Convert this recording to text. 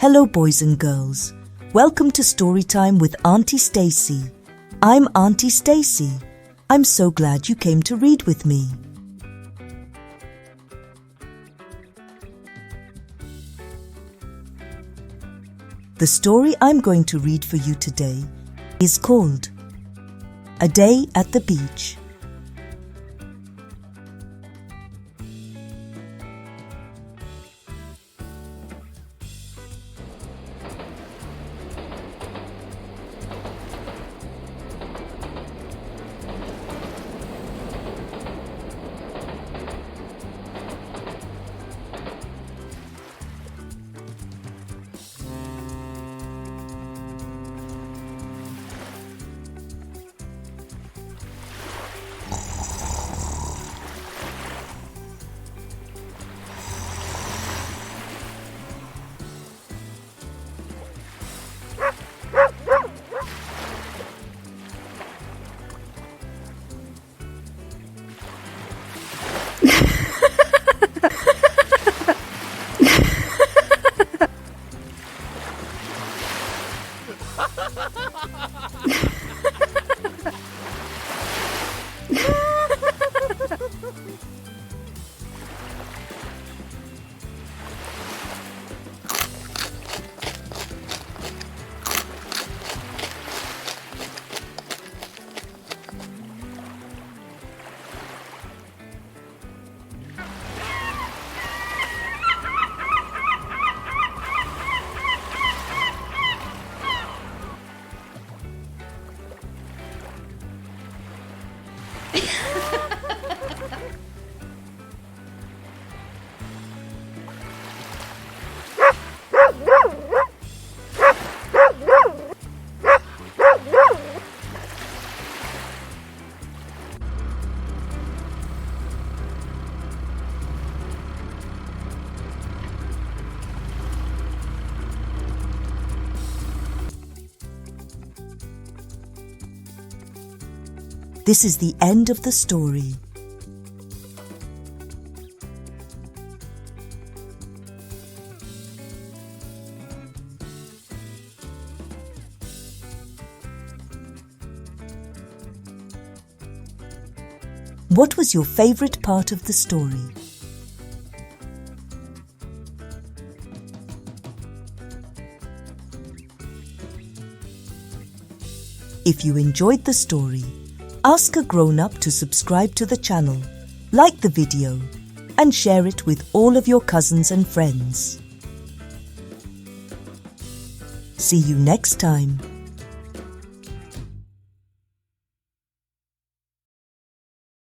Hello boys and girls. Welcome to Storytime with Auntie Stacy. I'm Auntie Stacy. I'm so glad you came to read with me. The story I'm going to read for you today is called A Day at the Beach. This is the end of the story. What was your favorite part of the story? If you enjoyed the story, ask a grown-up to subscribe to the channel, like the video, and share it with all of your cousins and friends. See you next time.